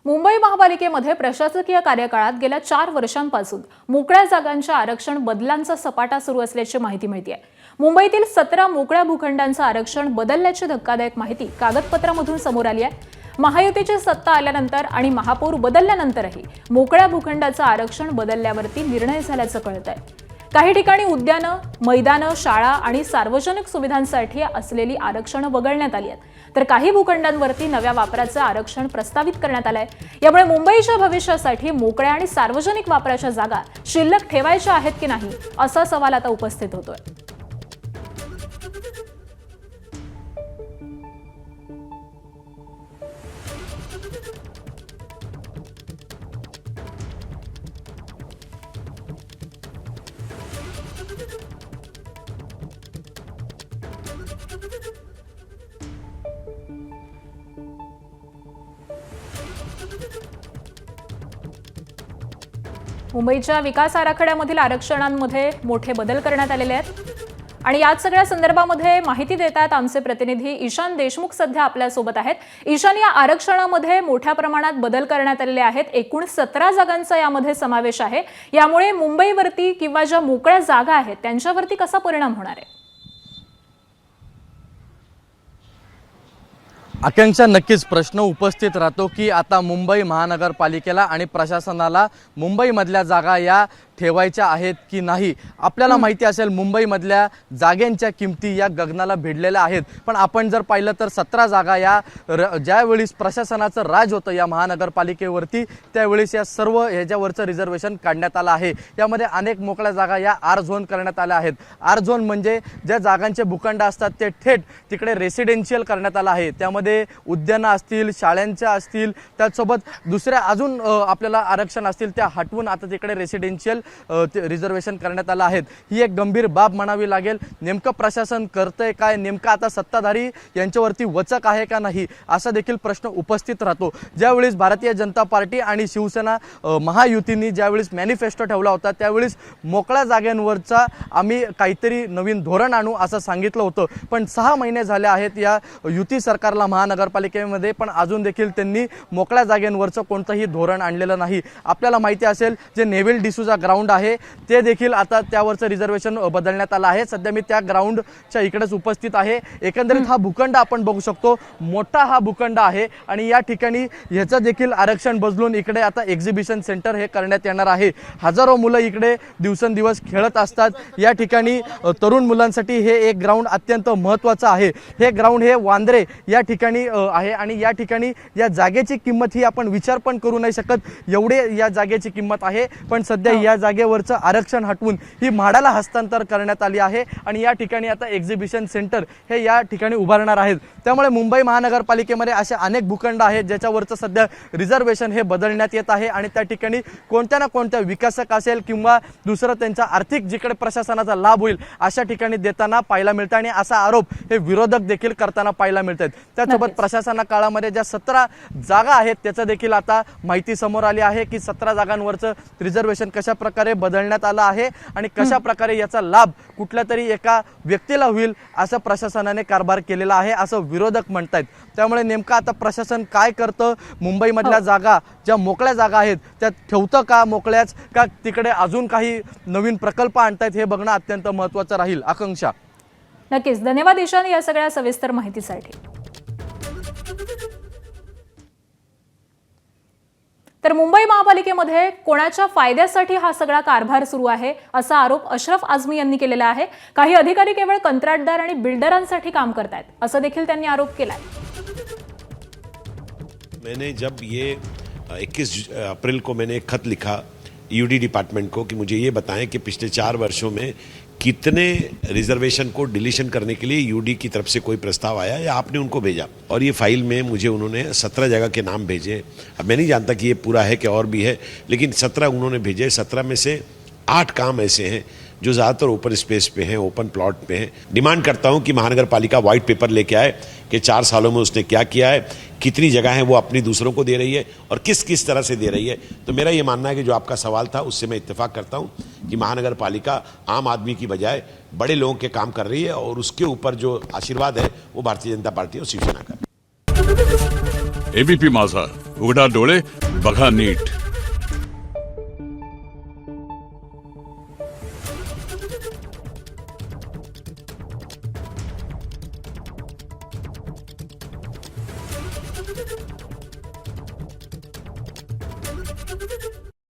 मुंबई महापालिकेमध्ये प्रशासकीय कार्यकाळात गेल्या 4 वर्षांपासून मोकळ्या जागांच्या आरक्षण बदलांचा सपाटा सुरू असल्याची माहिती मिळते. मुंबईतील 17 मोकळ्या भूखंडांचं आरक्षण बदलल्याची धक्कादायक माहिती कागदपत्रामधून समोर आली आहे. महायुतीची सत्ता आल्यानंतर आणि महापौर बदलल्यानंतरही मोकळ्या भूखंडाचं आरक्षण बदलल्यावरती निर्णय झाल्याचं कळतंय. काही ठिकाणी उद्यानं, मैदानं, शाळा आणि सार्वजनिक सुविधांसाठी असलेली आरक्षणं वगळण्यात आली आहेत, तर काही भूखंडांवरती नव्या वापराचं आरक्षण प्रस्तावित करण्यात आलंय. यामुळे मुंबईच्या भविष्यासाठी मोकळ्या आणि सार्वजनिक वापराच्या जागा शिल्लक ठेवायच्या आहेत की नाही असा सवाल आता उपस्थित होतोय. मुंबईच्या विकास आराखड्यामधील आरक्षणांमध्ये मोठे बदल करण्यात आलेले आहेत आणि याच सगळ्या संदर्भामध्ये माहिती देत आहेत आमचे प्रतिनिधी ईशान देशमुख सध्या आपल्या सोबत आहेत. ईशान, या आरक्षणामध्ये मोठ्या प्रमाणात बदल करण्यात आलेले आहेत. एकूण 17 जागांचा यामध्ये समावेश आहे. यामुळे मुंबईवरती किंवा ज्या मोकळ्या जागा आहेत त्यांच्यावरती कसा परिणाम होणार आहे? आकांक्षा, नक्कीच प्रश्न उपस्थित राहतो की आता मुंबई महानगरपालिकेला आणि प्रशासनाला मुंबईमधल्या जागा या ठेवायच्या आहेत की नाही. आपल्याला माहिती असेल मुंबईमधल्या जागांच्या किमती या गगनाला भिडलेल्या आहेत. पण आपण जर पाहिलं तर 17 जागा या ज्यावेळी प्रशासनाचं राज होतं या महानगरपालिकेवरती त्यावेळेस या सर्व ह्याच्यावरचं रिझर्वेशन काढण्यात आलं आहे. यामध्ये अनेक मोकळ्या जागा या आर झोन करण्यात आल्या आहेत. आर झोन म्हणजे ज्या जागांचे भूखंड असतात ते थेट तिकडे रेसिडेन्शियल करण्यात आलं आहे. त्यामध्ये उद्यानं असतील, शाळांच्या असतील, त्याचसोबत दुसऱ्या अजून आपल्याला आरक्षण असतील त्या हटवून आता तिकडे रेसिडेन्शियल रिझर्वेशन करण्यात आलं आहे. ही एक गंभीर बाब म्हणावी लागेल. नेमकं प्रशासन करतंय काय, नेमकं आता सत्ताधारी यांच्यावरती वचक आहे का नाही असा देखील प्रश्न उपस्थित राहतो. ज्यावेळेस भारतीय जनता पार्टी आणि शिवसेना महायुतीने ज्यावेळेस मॅनिफेस्टो ठेवला होता त्यावेळेस मोकळ्या जागांवरचा आम्ही काहीतरी नवीन धोरण आणू असं सांगितलं होतं. पण 6 महिने झाले आहेत या युती सरकारला महानगरपालिकेमध्ये, पण अजून देखील त्यांनी मोकळ्या जागांवरचं कोणतंही धोरण आणलेलं नाही. आपल्याला माहिती असेल जे नेव्हिल डिसूजा ग्राउंड आहे ते देखील आता त्यावरचं रिझर्वेशन बदलण्यात आलं आहे. सध्या मी त्या ग्राउंडच्या इकडेच उपस्थित आहे. एकंदरीत हा भूखंड आपण बघू शकतो, मोठा हा भूखंड आहे आणि या ठिकाणी ह्याचं देखील आरक्षण बदलून इकडे आता एक्झिबिशन सेंटर हे करण्यात येणार आहे. हजारो मुलं इकडे दिवसेंदिवस खेळत असतात. या ठिकाणी तरुण मुलांसाठी हे एक ग्राउंड अत्यंत महत्त्वाचं आहे. हे ग्राउंड हे वांद्रे या ठिकाणी आहे आणि या ठिकाणी या जागेची किंमत ही आपण विचार पण करू नाही शकत एवढे या जागेची किंमत आहे. पण सध्या या जागेवरचं आरक्षण हटवून ही म्हाडाला हस्तांतर करण्यात आली आहे आणि या ठिकाणी आता एक्झिबिशन सेंटर हे या ठिकाणी उभारणार आहेत. त्यामुळे मुंबई महानगरपालिकेमध्ये असे अनेक भूखंड आहेत ज्याच्यावरचं सध्या रिझर्वेशन हे बदलण्यात येत आहे आणि त्या ठिकाणी कोणत्या ना कोणत्या विकासक असेल किंवा दुसरं त्यांचा आर्थिक जिकडे प्रशासनाचा लाभ होईल अशा ठिकाणी देताना पाहायला मिळतं आणि असा आरोप हे विरोधक देखील करताना पाहायला मिळतात. त्यासोबत प्रशासना काळामध्ये ज्या 17 जागा आहेत त्याचं देखील आता माहिती समोर आली आहे की 17 जागांवरचं रिझर्वेशन कशा प्रकारे बदलण्यात आलं आहे आणि कशा प्रकारे याचा लाभ कुठल्या तरी एका व्यक्तीला होईल असं प्रशासनाने कारभार केलेला आहे असं विरोधक म्हणतात. त्यामुळे नेमकं आता प्रशासन काय करतं, मुंबईमधल्या जागा ज्या मोकळ्या जागा आहेत त्या ठेवतं का मोकळ्याच, का तिकडे अजून काही नवीन प्रकल्प आणतायत हे बघणं अत्यंत महत्त्वाचं राहील. आकांक्षा, नक्कीच धन्यवाद ईशान या सगळ्या सविस्तर माहितीसाठी. तर मुंबई महापालिकेमध्ये कोणाच्या फायद्यासाठी हा सगळा कारभार सुरू आहे असा आरोप अशरफ आझमी यांनी केलेला आहे. काही अधिकारी केवळ कंत्राटदार आणि बिल्डरांसाठी काम करतायत असं देखील त्यांनी आरोप केलाय. मैंने जब ये 21 अप्रैल को मैंने एक खत लिखा यूडी डिपार्टमेंट को कि मुझे ये बताएं कि पिछले 4 वर्षों में कितने रिजर्वेशन को डिलीशन करने के लिए यूडी की तरफ से कोई प्रस्ताव आया या आपने उनको भेजा। और ये फाइल में मुझे उन्होंने 17 जगह के नाम भेजे। अब मैं नहीं जानता कि ये पूरा है कि और भी है, लेकिन 17 उन्होंने भेजे। 17 में से 8 काम ऐसे हैं जो ज़्यादातर ओपन स्पेस पे हैं, ओपन प्लॉट पे हैं। डिमांड करता हूं कि महानगर पालिका व्हाइट पेपर लेके आए कि 4 सालों में उसने क्या किया है, कितनी जगह है वो अपनी दूसरों को दे रही है और किस किस तरह से दे रही है। तो मेरा ये मानना है कि जो आपका सवाल था उससे मैं इत्तेफाक करता हूं कि महानगर पालिका आम आदमी की बजाय बड़े लोगों के काम कर रही है और उसके ऊपर जो आशीर्वाद है वो भारतीय जनता पार्टी और शिवसेना का। एबीपी माझा, उघडा डोळे बघा नीट.